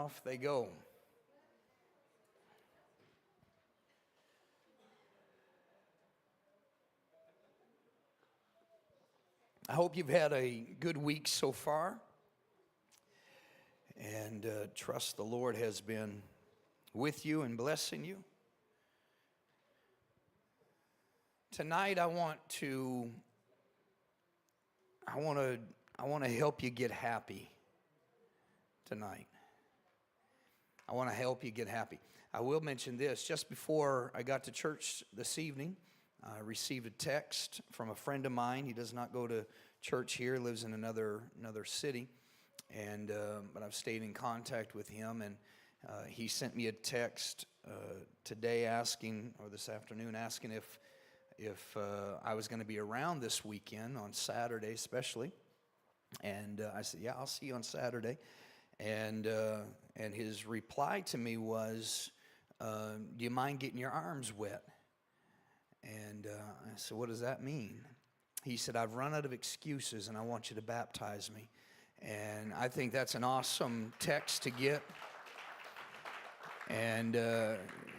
off they go. I hope you've had a good week so far, and trust the Lord has been with you and blessing you. Tonight I want to help you get happy tonight. I want to help you get happy. I will mention this. Just before I got to church this evening, I received a text from a friend of mine. He does not go to church here, lives in another city, and but I've stayed in contact with him, and he sent me a text today asking, or this afternoon asking if I was going to be around this weekend on Saturday especially, and I said, yeah, I'll see you on Saturday, and his reply to me was, do you mind getting your arms wet? And I said, what does that mean? He said, I've run out of excuses and I want you to baptize me. And I think that's an awesome text to get. And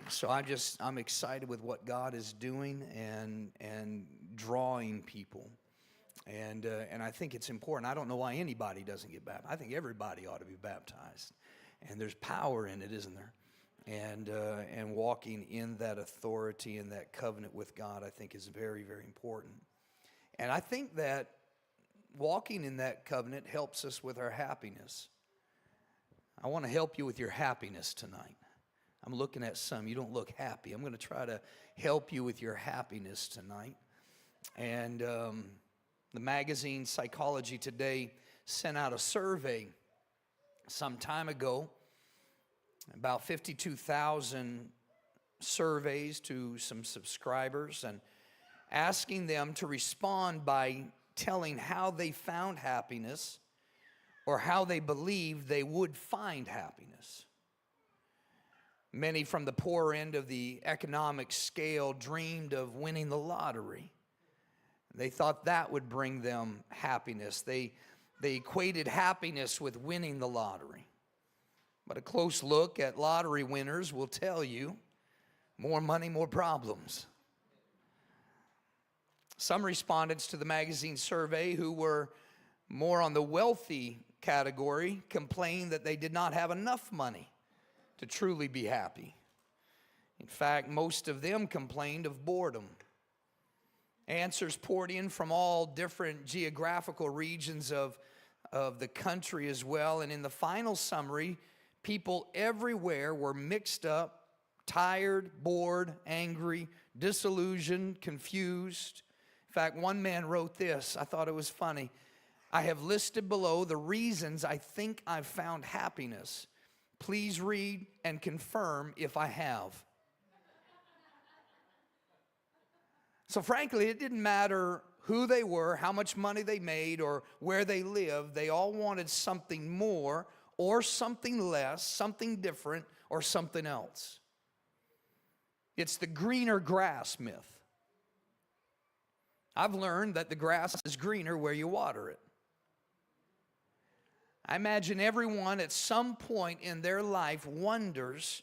so I'm excited with what God is doing and drawing people. And I think it's important. I don't know why anybody doesn't get baptized. I think everybody ought to be baptized. And there's power in it, isn't there? And walking in that authority and that covenant with God, I think, is very, very important. And I think that walking in that covenant helps us with our happiness. I want to help you with your happiness tonight. I'm looking at some. You don't look happy. I'm going to try to help you with your happiness tonight. And the magazine Psychology Today sent out a survey some time ago, about 52,000 surveys to some subscribers, and asking them to respond by telling how they found happiness or how they believed they would find happiness. Many from the poor end of the economic scale dreamed of winning the lottery. They thought that would bring them happiness. They equated happiness with winning the lottery. But a close look at lottery winners will tell you, more money, more problems. Some respondents to the magazine survey who were more on the wealthy category complained that they did not have enough money to truly be happy. In fact, most of them complained of boredom. Answers poured in from all different geographical regions of the country as well. And in the final summary, people everywhere were mixed up, tired, bored, angry, disillusioned, confused. In fact, one man wrote this. I thought it was funny. I have listed below the reasons I think I've found happiness. Please read and confirm if I have. So frankly, it didn't matter who they were, how much money they made, or where they lived. They all wanted something more or something less, something different, or something else. It's the greener grass myth. I've learned that the grass is greener where you water it. I imagine everyone at some point in their life wonders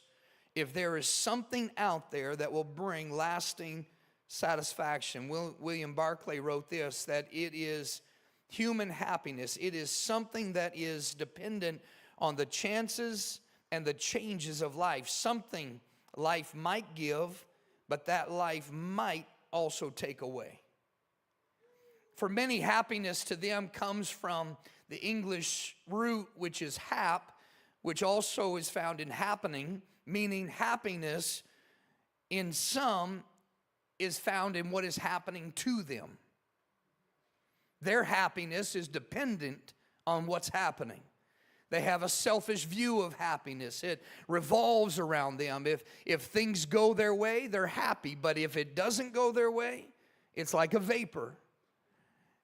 if there is something out there that will bring lasting satisfaction. William Barclay wrote this, that it is human happiness. It is something that is dependent on the chances and the changes of life. Something life might give, but that life might also take away. For many, happiness to them comes from the English root, which is hap, which also is found in happening, meaning happiness in some is found in what is happening to them. Their happiness is dependent on what's happening. They have a selfish view of happiness. It revolves around them. If things go their way, they're happy. But if it doesn't go their way, it's like a vapor.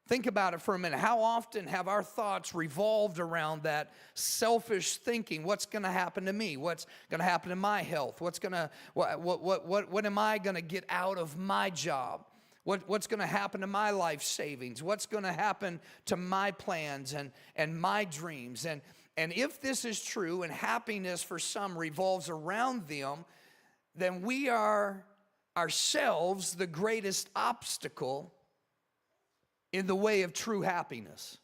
Think about it for a minute. How often have our thoughts revolved around that selfish thinking? What's going to happen to me? What's going to happen to my health? What am I going to get out of my job? What's going to happen to my life savings? What's going to happen to my plans and my dreams? And if this is true and happiness for some revolves around them, then we are ourselves the greatest obstacle in the way of true happiness.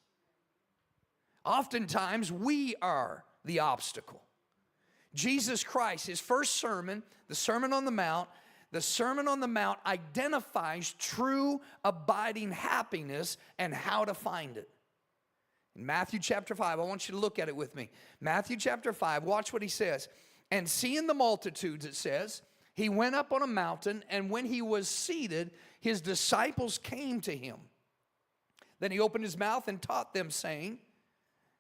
Oftentimes, we are the obstacle. Jesus Christ, his first sermon, the Sermon on the Mount, identifies true abiding happiness and how to find it. In Matthew chapter 5, I want you to look at it with me. Matthew chapter 5, watch what he says. And seeing the multitudes, it says, he went up on a mountain, and when he was seated, his disciples came to him. Then he opened his mouth and taught them, saying,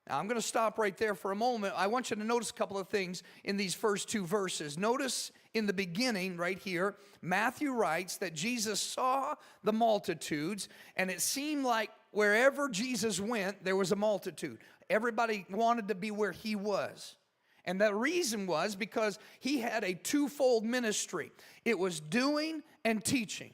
now I'm going to stop right there for a moment. I want you to notice a couple of things in these first two verses. Notice in the beginning right here, Matthew writes that Jesus saw the multitudes, and it seemed like wherever Jesus went, there was a multitude. Everybody wanted to be where he was. And the reason was because he had a twofold ministry. It was doing and teaching.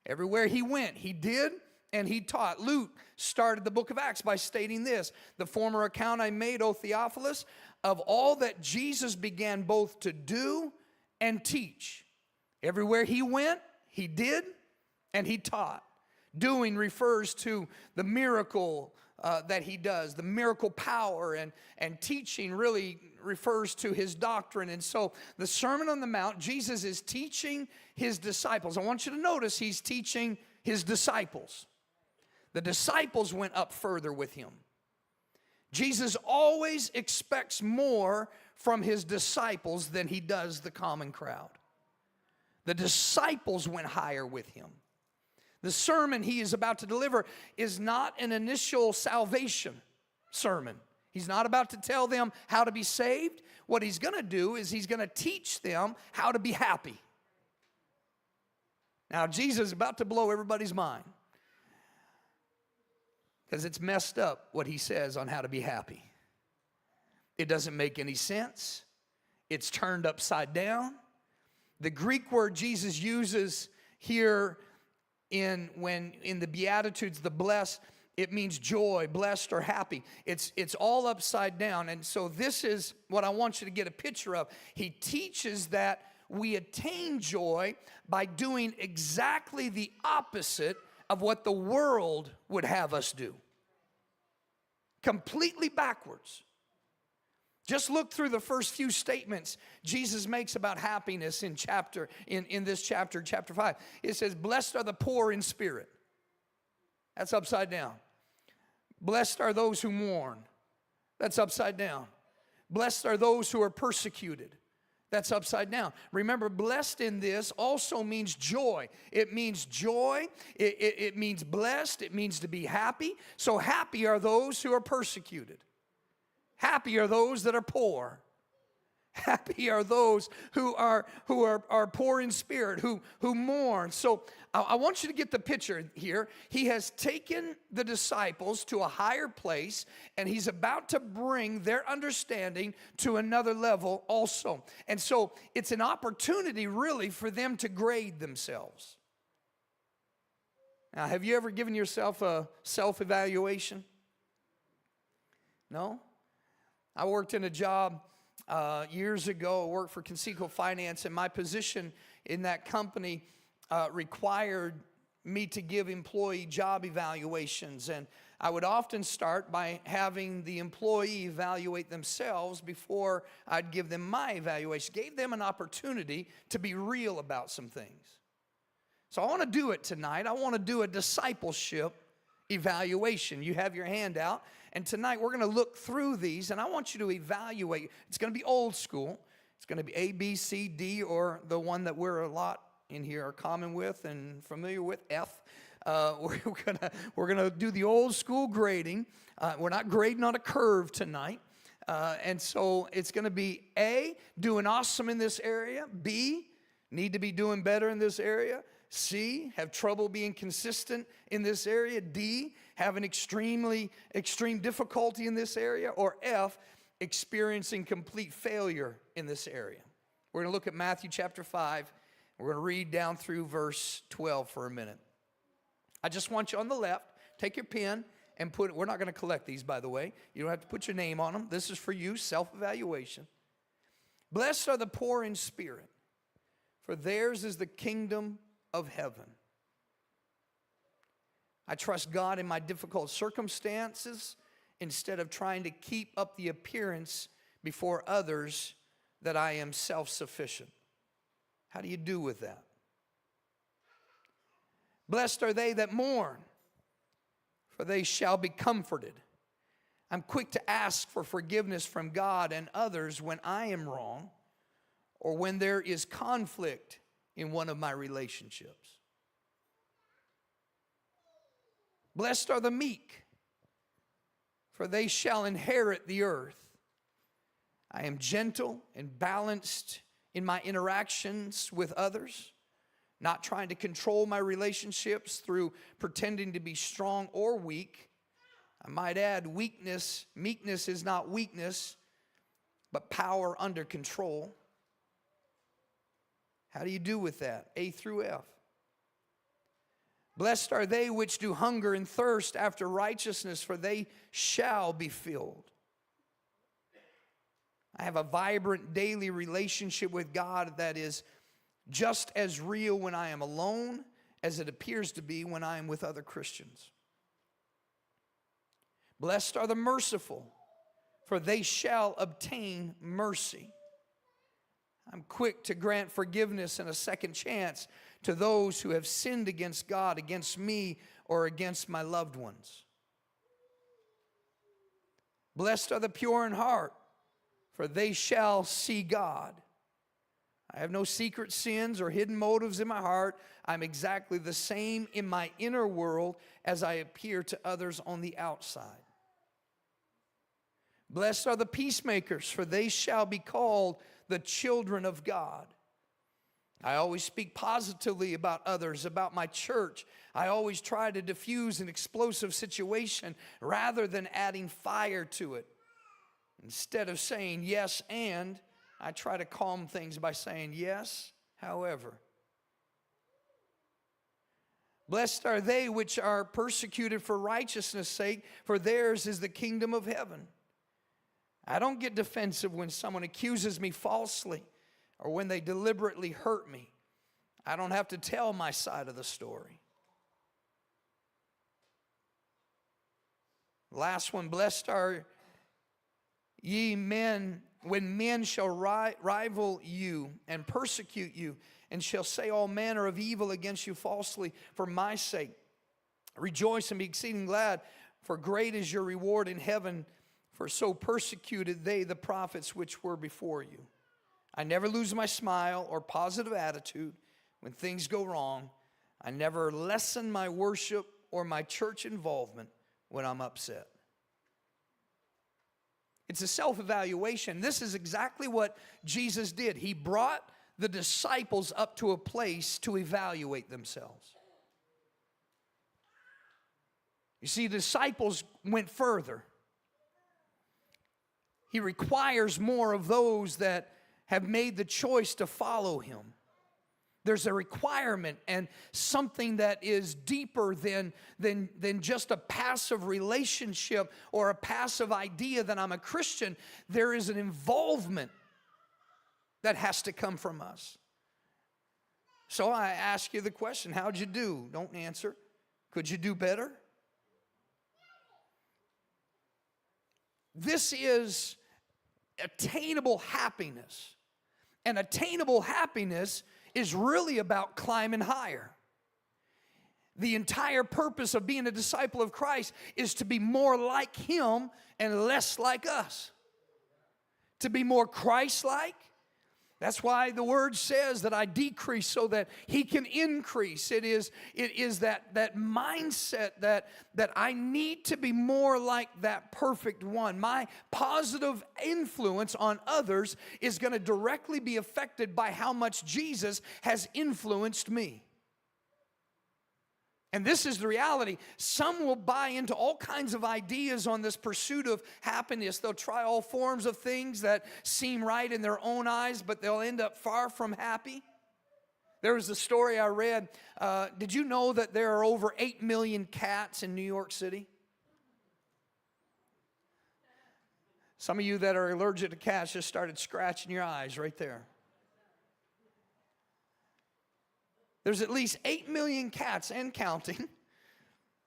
Everywhere he went, he did and he taught. Luke started the book of Acts by stating this: the former account I made, O Theophilus, of all that Jesus began both to do and teach. Everywhere he went, he did and he taught. Doing refers to the miracle that he does, the miracle power, and teaching really refers to his doctrine. And so the Sermon on the Mount, Jesus is teaching his disciples. I want you to notice he's teaching his disciples. The disciples went up further with him. Jesus always expects more from his disciples than he does the common crowd. The disciples went higher with him. The sermon he is about to deliver is not an initial salvation sermon. He's not about to tell them how to be saved. What he's going to do is he's going to teach them how to be happy. Now, Jesus is about to blow everybody's mind, because it's messed up what he says on how to be happy. It doesn't make any sense. It's turned upside down. The Greek word Jesus uses here in the Beatitudes, the blessed, it means joy, blessed, or happy. It's all upside down. And so this is what I want you to get a picture of. He teaches that we attain joy by doing exactly the opposite of what the world would have us do. Completely backwards. Just look through the first few statements Jesus makes about happiness in this chapter, chapter 5. It says, blessed are the poor in spirit. That's upside down. Blessed are those who mourn. That's upside down. Blessed are those who are persecuted. That's upside down. Remember, blessed in this also means joy. It means joy. It means blessed. It means to be happy. So happy are those who are persecuted. Happy are those that are poor. Happy are those who are poor in spirit, who mourn. So I want you to get the picture here. He has taken the disciples to a higher place, and he's about to bring their understanding to another level also. And so it's an opportunity really for them to grade themselves. Now, have you ever given yourself a self-evaluation? No? I worked in a job years ago. I worked for Conseco Finance, and my position in that company required me to give employee job evaluations. And I would often start by having the employee evaluate themselves before I'd give them my evaluation. Gave them an opportunity to be real about some things. So I want to do it tonight. I want to do a discipleship evaluation. You have your hand out. And tonight we're going to look through these, and I want you to evaluate. It's going to be old school. It's going to be A, B, C, D, or the one that we're a lot in here are common with and familiar with, F. We're gonna do the old school grading. We're not grading on a curve tonight. And so it's going to be A, doing awesome in this area. B, need to be doing better in this area. C, have trouble being consistent in this area. D, have an extreme difficulty in this area. Or F, experiencing complete failure in this area. We're going to look at Matthew chapter 5. We're going to read down through verse 12 for a minute. I just want you on the left, take your pen and we're not going to collect these, by the way. You don't have to put your name on them. This is for you, self-evaluation. Blessed are the poor in spirit, for theirs is the kingdom of heaven. I trust God in my difficult circumstances instead of trying to keep up the appearance before others that I am self-sufficient. How do you do with that? Blessed are they that mourn, for they shall be comforted. I'm quick to ask for forgiveness from God and others when I am wrong or when there is conflict in one of my relationships. Blessed are the meek, for they shall inherit the earth. I am gentle and balanced in my interactions with others, not trying to control my relationships through pretending to be strong or weak. I might add, meekness is not weakness, but power under control. How do you do with that? A through F. Blessed are they which do hunger and thirst after righteousness, for they shall be filled. I have a vibrant daily relationship with God that is just as real when I am alone as it appears to be when I am with other Christians. Blessed are the merciful, for they shall obtain mercy. I'm quick to grant forgiveness and a second chance to those who have sinned against God, against me, or against my loved ones. Blessed are the pure in heart, for they shall see God. I have no secret sins or hidden motives in my heart. I'm exactly the same in my inner world as I appear to others on the outside. Blessed are the peacemakers, for they shall be called the children of God. I always speak positively about others, about my church. I always try to diffuse an explosive situation rather than adding fire to it. Instead of saying yes and, I try to calm things by saying yes, however. Blessed are they which are persecuted for righteousness' sake, for theirs is the kingdom of heaven. I don't get defensive when someone accuses me falsely or when they deliberately hurt me. I don't have to tell my side of the story. Last one, blessed are ye men, when men shall rival you and persecute you, and shall say all manner of evil against you falsely for my sake. Rejoice and be exceeding glad, for great is your reward in heaven, for so persecuted they the prophets which were before you. I never lose my smile or positive attitude when things go wrong. I never lessen my worship or my church involvement when I'm upset. It's a self-evaluation. This is exactly what Jesus did. He brought the disciples up to a place to evaluate themselves. You see, the disciples went further. He requires more of those that have made the choice to follow him. There's a requirement and something that is deeper than just a passive relationship or a passive idea that I'm a Christian. There is an involvement that has to come from us. So I ask you the question, how'd you do? Don't answer. Could you do better? This is attainable happiness. And attainable happiness is really about climbing higher. The entire purpose of being a disciple of Christ is to be more like him and less like us. To be more Christ-like. That's why the word says that I decrease so that he can increase. It is that mindset that I need to be more like that perfect one. My positive influence on others is going to directly be affected by how much Jesus has influenced me. And this is the reality. Some will buy into all kinds of ideas on this pursuit of happiness. They'll try all forms of things that seem right in their own eyes, but they'll end up far from happy. There was a story I read. Did you know that there are over 8 million cats in New York City? Some of you that are allergic to cats just started scratching your eyes right there. There's at least 8 million cats and counting.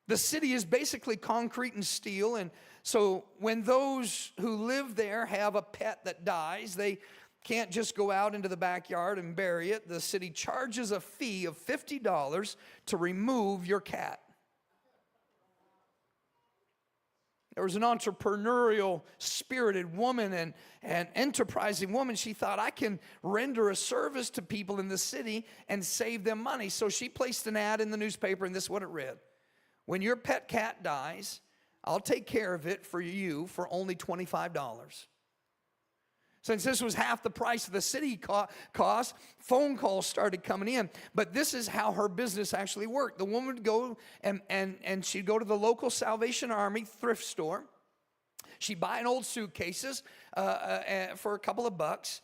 The city is basically concrete and steel, and so when those who live there have a pet that dies, they can't just go out into the backyard and bury it. The city charges a fee of $50 to remove your cat. There was an entrepreneurial, spirited woman and enterprising woman. She thought, I can render a service to people in the city and save them money. So she placed an ad in the newspaper, and this is what it read. When your pet cat dies, I'll take care of it for you for only $25. Since this was half the price of the city cost, phone calls started coming in. But this is how her business actually worked. The woman would go and she'd go to the local Salvation Army thrift store. She'd buy an old suitcases for a couple of bucks.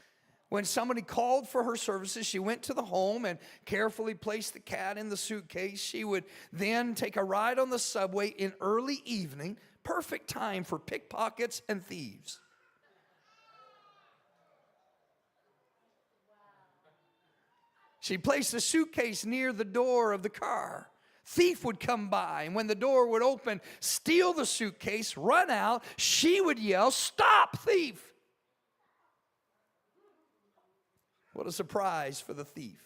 When somebody called for her services, she went to the home and carefully placed the cat in the suitcase. She would then take a ride on the subway in early evening, perfect time for pickpockets and thieves. She placed the suitcase near the door of the car. Thief would come by, and when the door would open, steal the suitcase, run out. She would yell, "Stop, thief!" What a surprise for the thief.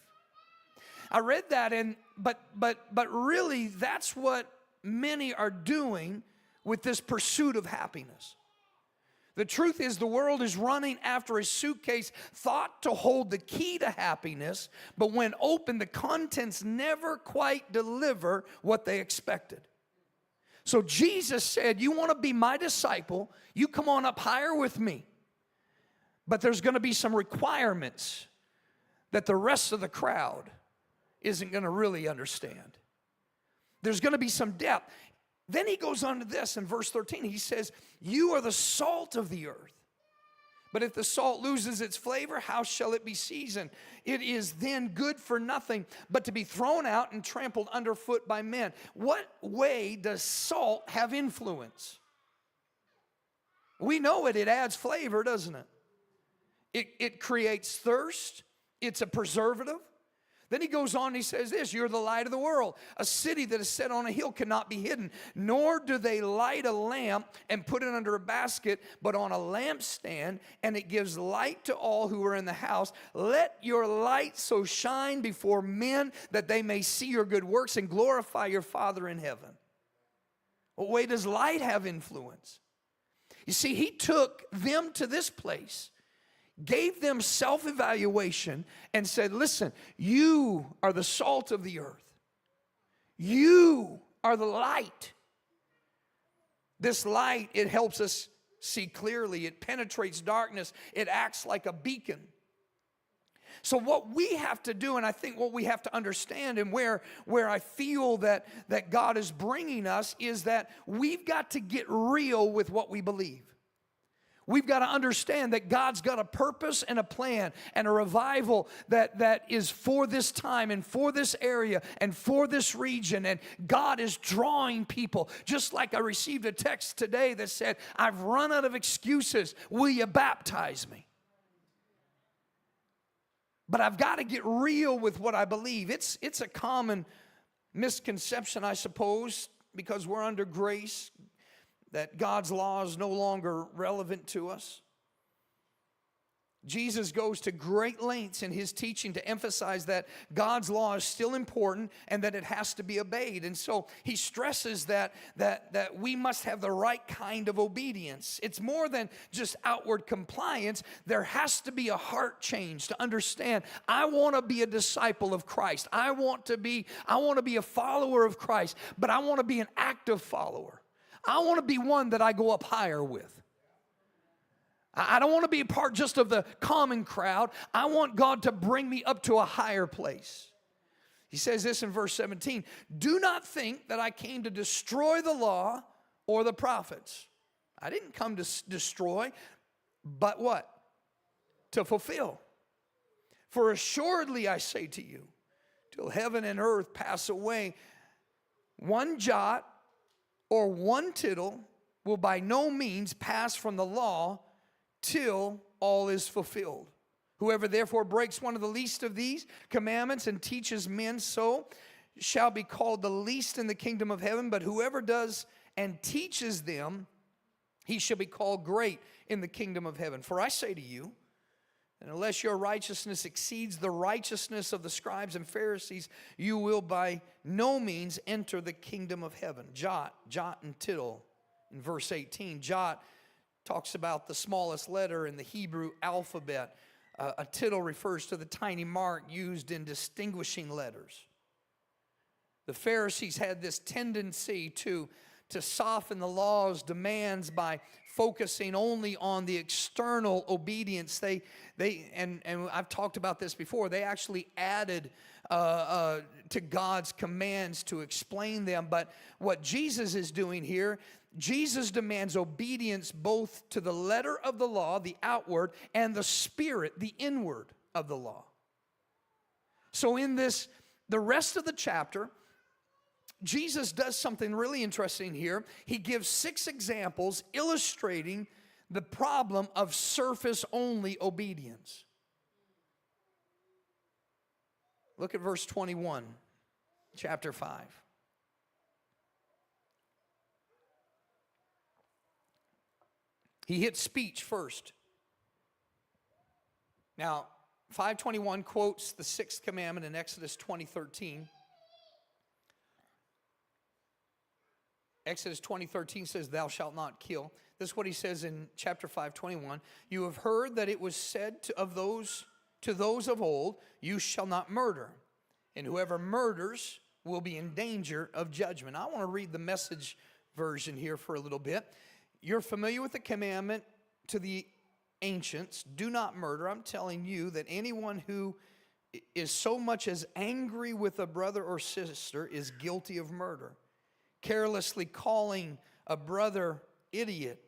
I read that, but really, that's what many are doing with this pursuit of happiness. The truth is, the world is running after a suitcase thought to hold the key to happiness, but when opened, the contents never quite deliver what they expected. So Jesus said, you want to be my disciple, you come on up higher with me. But there's going to be some requirements that the rest of the crowd isn't going to really understand. There's going to be some depth. Then he goes on to this in verse 13. He says, you are the salt of the earth. But if the salt loses its flavor, how shall it be seasoned? It is then good for nothing but to be thrown out and trampled underfoot by men. What way does salt have influence? We know it. It adds flavor, doesn't it? It creates thirst. It's a preservative. Then he goes on and he says this, you're the light of the world. A city that is set on a hill cannot be hidden, nor do they light a lamp and put it under a basket, but on a lampstand, and it gives light to all who are in the house. Let your light so shine before men that they may see your good works and glorify your Father in heaven. What way does light have influence? You see, he took them to this place, gave them self-evaluation, and said, listen, you are the salt of the earth. You are the light. This light, it helps us see clearly. It penetrates darkness. It acts like a beacon. So what we have to do, and I think what we have to understand, and where I feel that God is bringing us, is that we've got to get real with what we believe. We've got to understand that God's got a purpose and a plan and a revival that is for this time and for this area and for this region. And God is drawing people. Just like I received a text today that said, I've run out of excuses. Will you baptize me? But I've got to get real with what I believe. It's a common misconception, I suppose, because we're under grace, that God's law is no longer relevant to us. Jesus goes to great lengths in his teaching to emphasize that God's law is still important and that it has to be obeyed. And so he stresses that we must have the right kind of obedience. It's more than just outward compliance. There has to be a heart change to understand, I want to be a disciple of Christ. I want to be a follower of Christ, but I want to be an active follower. I want to be one that I go up higher with. I don't want to be a part just of the common crowd. I want God to bring me up to a higher place. He says this in verse 17, do not think that I came to destroy the law or the prophets. I didn't come to destroy, but what? To fulfill. For assuredly I say to you, till heaven and earth pass away, one jot or one tittle will by no means pass from the law till all is fulfilled. Whoever therefore breaks one of the least of these commandments and teaches men so shall be called the least in the kingdom of heaven. But whoever does and teaches them, he shall be called great in the kingdom of heaven. For I say to you, and unless your righteousness exceeds the righteousness of the scribes and Pharisees, you will by no means enter the kingdom of heaven. Jot and tittle in verse 18. Jot talks about the smallest letter in the Hebrew alphabet. A tittle refers to the tiny mark used in distinguishing letters. The Pharisees had this tendency to soften the law's demands by focusing only on the external obedience. And I've talked about this before. They actually added to God's commands to explain them. But what Jesus is doing here, Jesus demands obedience both to the letter of the law, the outward, and the spirit, the inward of the law. So in this, the rest of the chapter, Jesus does something really interesting here. He gives 6 examples illustrating the problem of surface-only obedience. Look at verse 21, chapter 5. He hits speech first. Now, 5:21 quotes the 6th commandment in Exodus 20:13. Exodus 20:13 says, "Thou shalt not kill." This is what he says in chapter 5:21. "You have heard that it was said to those of old, you shall not murder. And whoever murders will be in danger of judgment." I want to read the Message version here for a little bit. You're familiar with the commandment to the ancients, do not murder. I'm telling you that anyone who is so much as angry with a brother or sister is guilty of murder. Carelessly calling a brother idiot,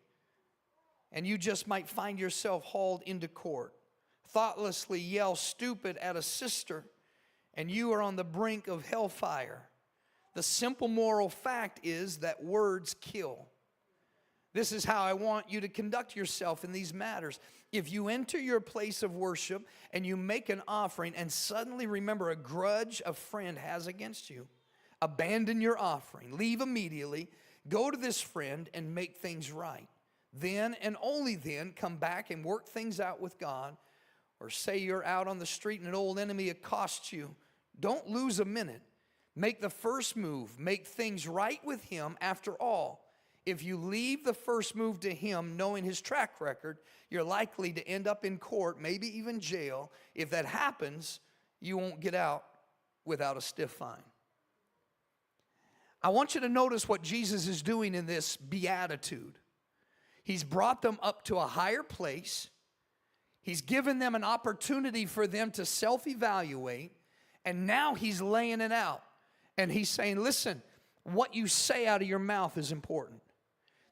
and you just might find yourself hauled into court. Thoughtlessly yell stupid at a sister, and you are on the brink of hellfire. The simple moral fact is that words kill. This is how I want you to conduct yourself in these matters. If you enter your place of worship and you make an offering and suddenly remember a grudge a friend has against you, abandon your offering, leave immediately, go to this friend and make things right. Then and only then come back and work things out with God. Or say you're out on the street and an old enemy accosts you. Don't lose a minute. Make the first move. Make things right with him. After all, if you leave the first move to him, knowing his track record, you're likely to end up in court, maybe even jail. If that happens, you won't get out without a stiff fine. I want you to notice what Jesus is doing in this beatitude. He's brought them up to a higher place. He's given them an opportunity for them to self-evaluate. And now he's laying it out. And he's saying, listen, what you say out of your mouth is important.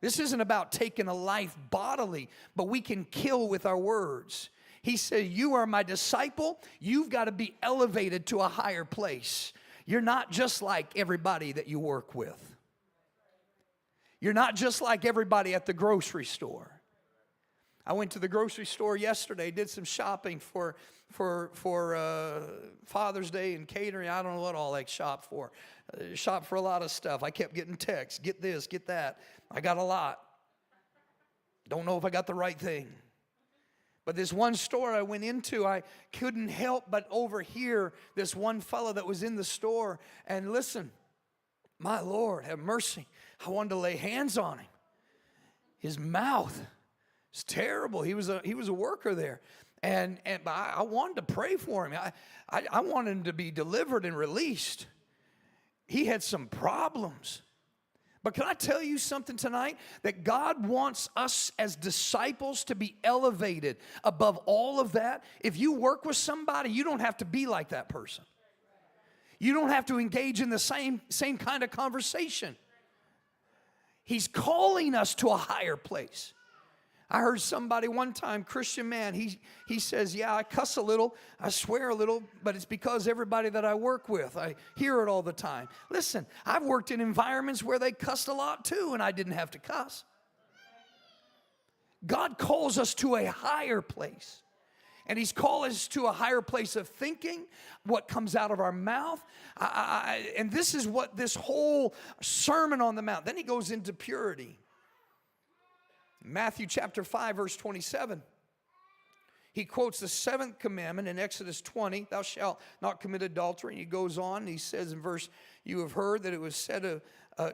This isn't about taking a life bodily, but we can kill with our words. He said, you are my disciple. You've got to be elevated to a higher place. You're not just like everybody that you work with. You're not just like everybody at the grocery store. I went to the grocery store yesterday, did some shopping for Father's Day and catering. I don't know what all I shop for. Shop for a lot of stuff. I kept getting texts, get this, get that. I got a lot. Don't know if I got the right thing. But this one store I went into, I couldn't help but overhear this one fellow that was in the store. And listen, my Lord, have mercy. I wanted to lay hands on him. His mouth is terrible. He was a worker there. And I wanted to pray for him. I wanted him to be delivered and released. He had some problems. But can I tell you something tonight? That God wants us as disciples to be elevated above all of that. If you work with somebody, you don't have to be like that person. You don't have to engage in the same kind of conversation. He's calling us to a higher place. I heard somebody one time, Christian man, he says, yeah, I cuss a little, I swear a little, but it's because everybody that I work with, I hear it all the time. Listen, I've worked in environments where they cussed a lot too, and I didn't have to cuss. God calls us to a higher place. And He's called us to a higher place of thinking, what comes out of our mouth. And this is what this whole Sermon on the Mount. Then He goes into purity. Matthew chapter 5, verse 27. He quotes the 7th commandment in Exodus 20, thou shalt not commit adultery. And he goes on, and he says in verse, you have heard that it was said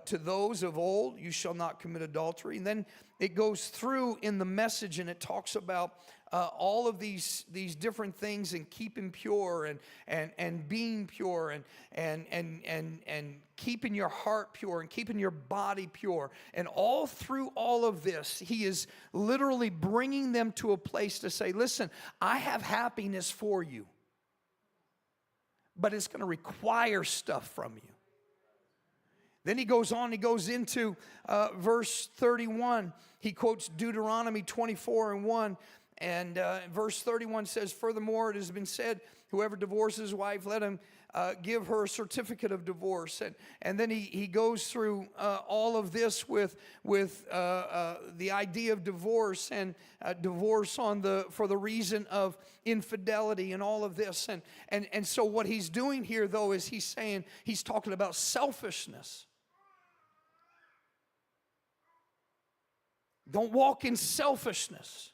to those of old, you shall not commit adultery. And then it goes through in the message, and it talks about all of these different things, and keeping pure and being pure and keeping your heart pure and keeping your body pure. And all through all of this, He is literally bringing them to a place to say, listen, I have happiness for you, but it's going to require stuff from you. Then he goes on, he goes into verse 31. He quotes Deuteronomy 24:1. And verse 31 says, furthermore, it has been said, whoever divorces his wife, let him give her a certificate of divorce. And then he goes through all of this with the idea of divorce, and divorce for the reason of infidelity and all of this. And so what he's doing here, though, is he's talking about selfishness. Don't walk in selfishness.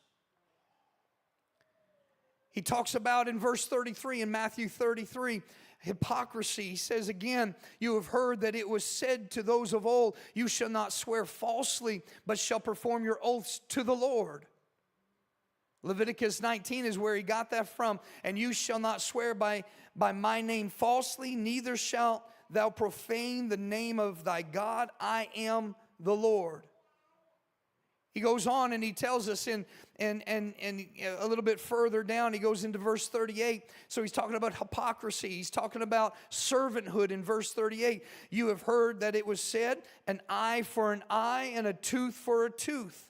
He talks about in verse 33, in Matthew 33, hypocrisy. He says again, you have heard that it was said to those of old, you shall not swear falsely, but shall perform your oaths to the Lord. Leviticus 19 is where he got that from. And you shall not swear by my name falsely, neither shalt thou profane the name of thy God. I am the Lord. He goes on and he tells us and a little bit further down, he goes into verse 38. So he's talking about hypocrisy. He's talking about servanthood in verse 38. You have heard that it was said, an eye for an eye and a tooth for a tooth.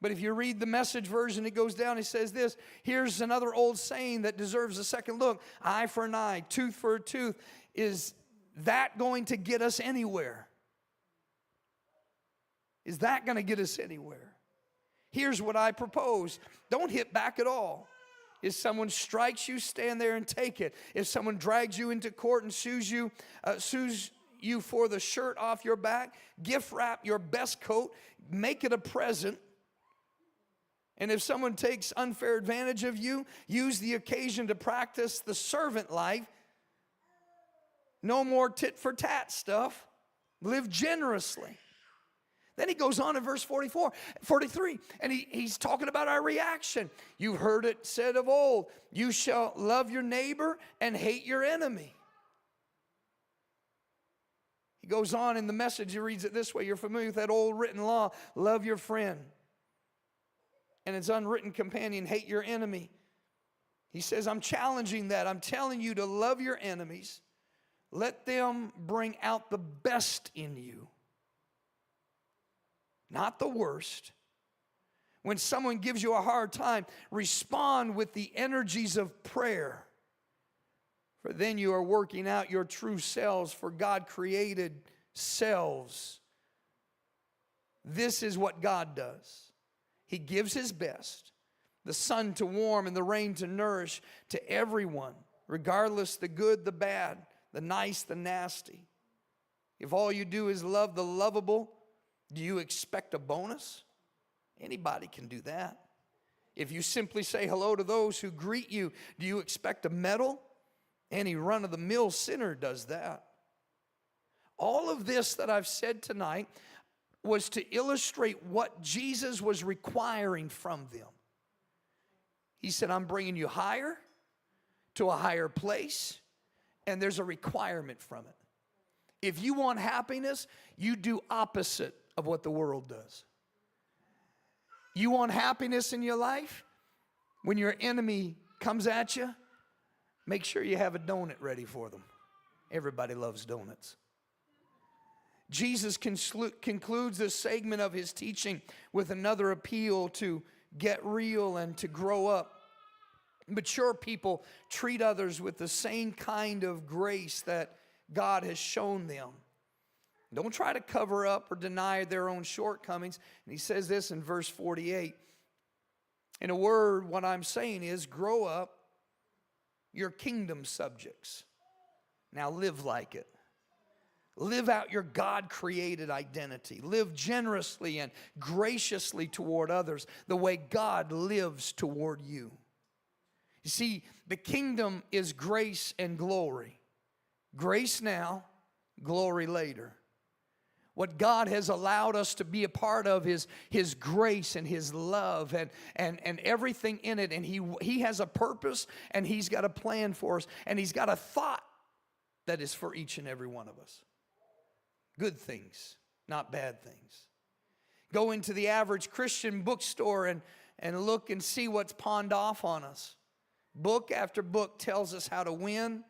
But if you read the Message version, it goes down, it says this, here's another old saying that deserves a second look. Eye for an eye, tooth for a tooth. Is that going to get us anywhere? Is that going to get us anywhere? Here's what I propose. Don't hit back at all. If someone strikes you, stand there and take it. If someone drags you into court and sues you for the shirt off your back, gift wrap your best coat, make it a present. And if someone takes unfair advantage of you, use the occasion to practice the servant life. No more tit for tat stuff. Live generously. Then he goes on in verse 43, and he's talking about our reaction. You've heard it said of old, you shall love your neighbor and hate your enemy. He goes on in the Message, he reads it this way. You're familiar with that old written law, love your friend. And its unwritten companion, hate your enemy. He says, I'm challenging that. I'm telling you to love your enemies. Let them bring out the best in you. Not the worst. When someone gives you a hard time, respond with the energies of prayer. For then you are working out your true selves, for God created selves. This is what God does. He gives His best, the sun to warm and the rain to nourish to everyone, regardless the good, the bad, the nice, the nasty. If all you do is love the lovable, do you expect a bonus? Anybody can do that. If you simply say hello to those who greet you, do you expect a medal? Any run-of-the-mill sinner does that. All of this that I've said tonight was to illustrate what Jesus was requiring from them. He said, I'm bringing you higher to a higher place, and there's a requirement from it. If you want happiness, you do opposite of what the world does. You want happiness in your life? When your enemy comes at you, make sure you have a donut ready for them. Everybody loves donuts. Jesus concludes this segment of His teaching with another appeal to get real and to grow up. Mature people treat others with the same kind of grace that God has shown them. Don't try to cover up or deny their own shortcomings. And he says this in verse 48. In a word, what I'm saying is grow up your kingdom subjects. Now live like it. Live out your God-created identity. Live generously and graciously toward others the way God lives toward you. You see, the kingdom is grace and glory. Grace now, glory later. What God has allowed us to be a part of is His grace and His love and everything in it. And He has a purpose and He's got a plan for us. And He's got a thought that is for each and every one of us. Good things, not bad things. Go into the average Christian bookstore and look and see what's pawned off on us. Book after book tells us how to win,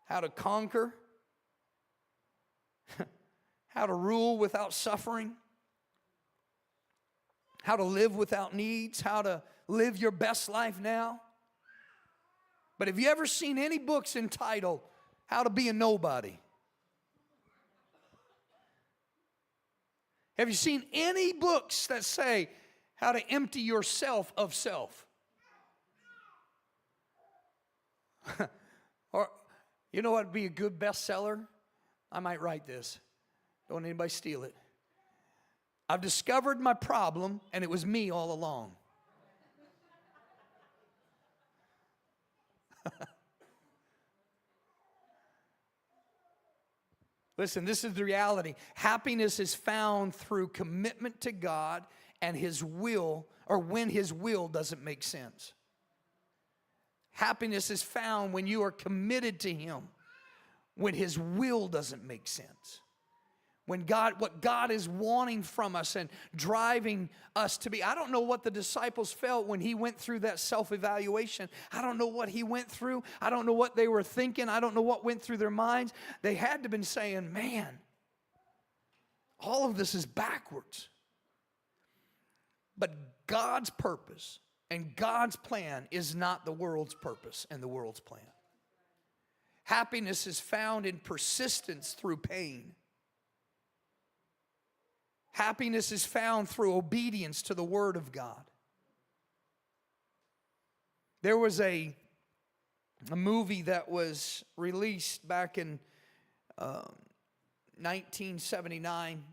how to conquer, how to rule without suffering, how to live without needs, how to live your best life now. But have you ever seen any books entitled How to Be a Nobody? Have you seen any books that say how to empty yourself of self? Or, you know what would be a good bestseller? I might write this. Don't want anybody steal it. I've discovered my problem, and it was me all along. Listen, this is the reality. Happiness is found through commitment to God and His will, or when His will doesn't make sense. Happiness is found when you are committed to Him, when His will doesn't make sense. When what God is wanting from us and driving us to be. I don't know what the disciples felt when He went through that self-evaluation. I don't know what He went through. I don't know what they were thinking. I don't know what went through their minds. They had to have been saying, man, all of this is backwards. But God's purpose and God's plan is not the world's purpose and the world's plan. Happiness is found in persistence through pain. Happiness is found through obedience to the Word of God. There was a movie that was released back in 1979.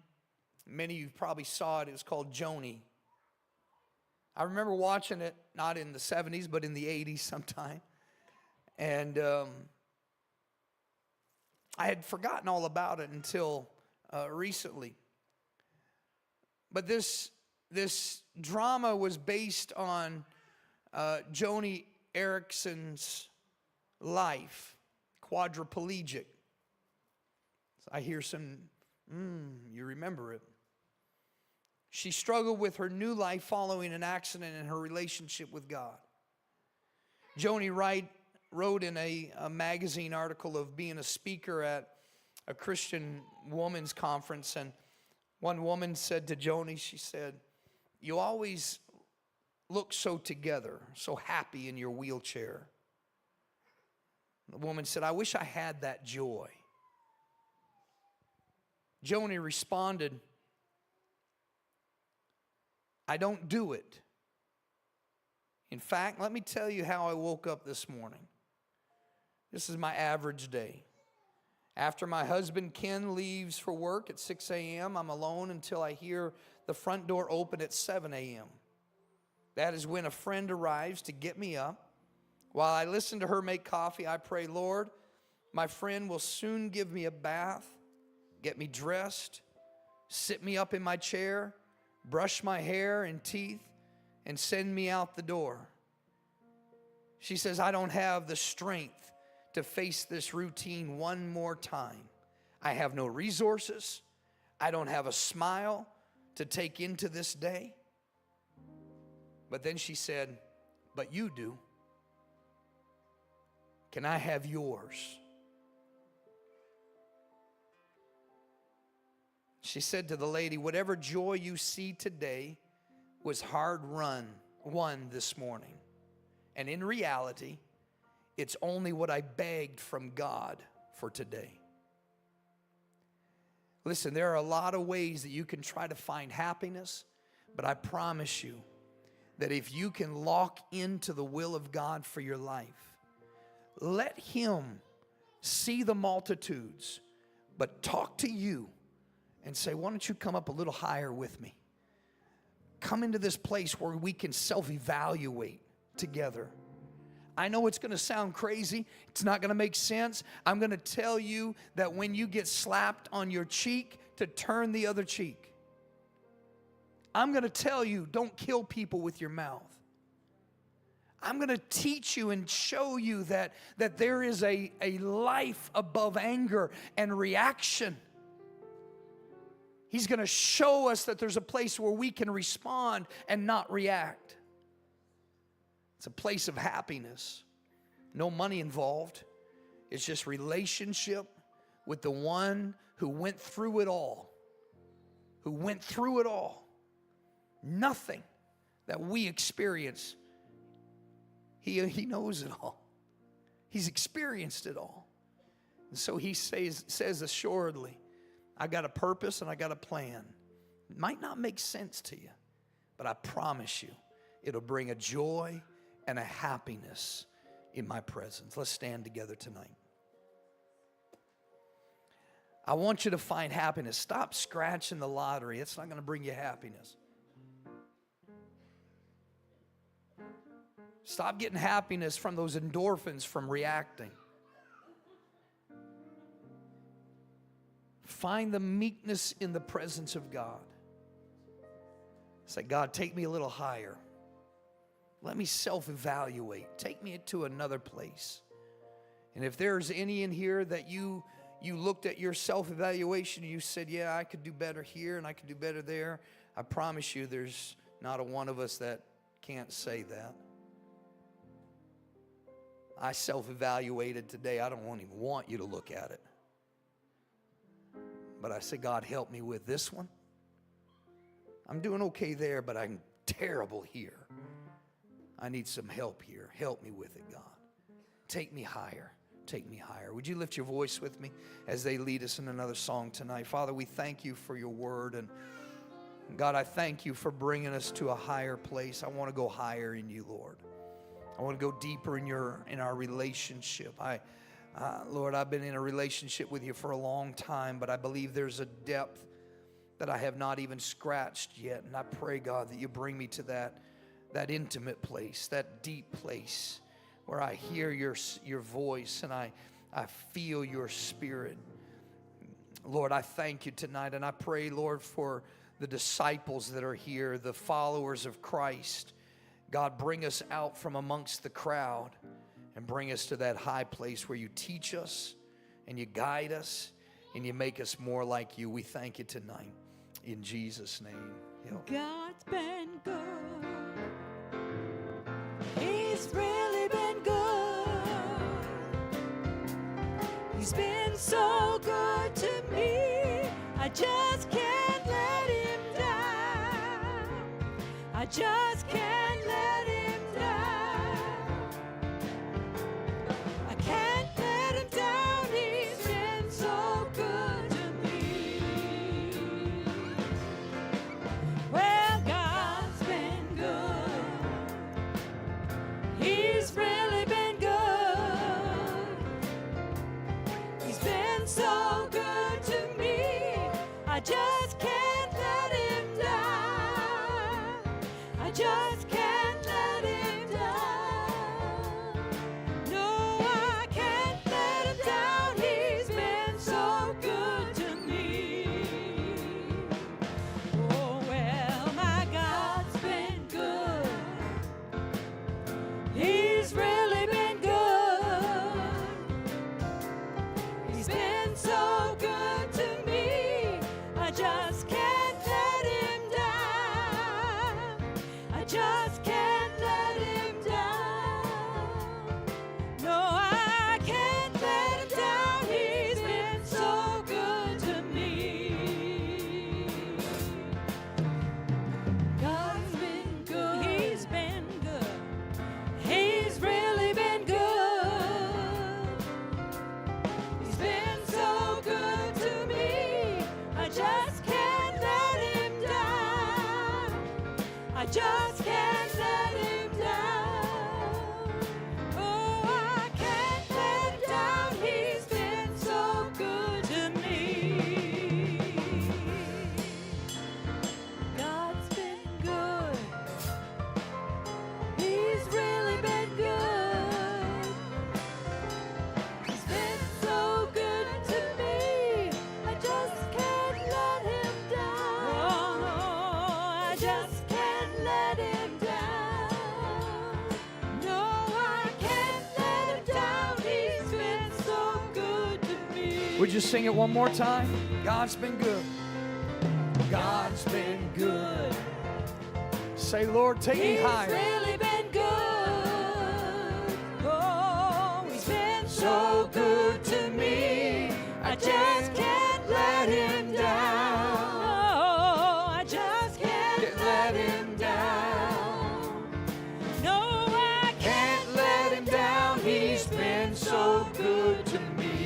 Many of you probably saw it. It was called Joni. I remember watching it, not in the 70s, but in the 80s sometime. And I had forgotten all about it until recently. But this drama was based on Joni Eareckson's life, quadriplegic. I hear some, you remember it. She struggled with her new life following an accident in her relationship with God. Joni wrote in a magazine article of being a speaker at a Christian women's conference, and one woman said to Joni, she said, "You always look so together, so happy in your wheelchair." The woman said, "I wish I had that joy." Joni responded, "I don't do it. In fact, let me tell you how I woke up this morning. This is my average day. After my husband Ken leaves for work at 6 a.m., I'm alone until I hear the front door open at 7 a.m. That is when a friend arrives to get me up. While I listen to her make coffee, I pray, Lord, my friend will soon give me a bath, get me dressed, sit me up in my chair, brush my hair and teeth, and send me out the door." She says, "I don't have the strength to face this routine one more time. I have no resources. I don't have a smile to take into this day." But then she said, "But you do. Can I have yours?" She said to the lady, "Whatever joy you see today was won this morning. And in reality, it's only what I begged from God for today." Listen, there are a lot of ways that you can try to find happiness, but I promise you that if you can lock into the will of God for your life, let Him see the multitudes, but talk to you and say, why don't you come up a little higher with me? Come into this place where we can self-evaluate together. I know it's going to sound crazy. It's not going to make sense. I'm going to tell you that when you get slapped on your cheek, to turn the other cheek. I'm going to tell you, don't kill people with your mouth. I'm going to teach you and show you that there is a life above anger and reaction. He's going to show us that there's a place where we can respond and not react. It's a place of happiness. No money involved. It's just relationship with the one who went through it all. Who went through it all. Nothing that we experience, He knows it all. He's experienced it all. And so He says assuredly, I got a purpose and I got a plan. It might not make sense to you, but I promise you, it'll bring a joy and a happiness in my presence. Let's stand together tonight. I want you to find happiness. Stop scratching the lottery. It's not going to bring you happiness. Stop getting happiness from those endorphins from reacting. Find the meekness in the presence of God. Say, God, take me a little higher. Let me self-evaluate. Take me to another place. And if there's any in here that you looked at your self-evaluation and you said, yeah, I could do better here and I could do better there, I promise you there's not a one of us that can't say that. I self-evaluated today. I don't even want you to look at it. But I said, God, help me with this one. I'm doing okay there, but I'm terrible here. I need some help here. Help me with it, God. Take me higher. Take me higher. Would you lift your voice with me as they lead us in another song tonight? Father, we thank you for your word. And God, I thank you for bringing us to a higher place. I want to go higher in you, Lord. I want to go deeper in our relationship. Lord, I've been in a relationship with you for a long time, but I believe there's a depth that I have not even scratched yet. And I pray, God, that you bring me to that intimate place, that deep place where I hear your voice and I feel your spirit. Lord, I thank you tonight, and I pray, Lord, for the disciples that are here, the followers of Christ. God, bring us out from amongst the crowd and bring us to that high place where you teach us and you guide us and you make us more like you. We thank you tonight. In Jesus' name. God's been good. He's really been good. He's been so good to me. I just can't let him down. I just can't let him down. I can't let him down. He's been so good to me. Well, God's been good. He's really been good. He's been so good to me. I just can't let him down. I just Would you sing it one more time? God's been good. God's been good. Say, Lord, take me He's higher. really been good. Oh, He's been so good to me. I just can't let Him down. Oh, I just can't let Him down. No, I can't let Him down. He's been so good to me.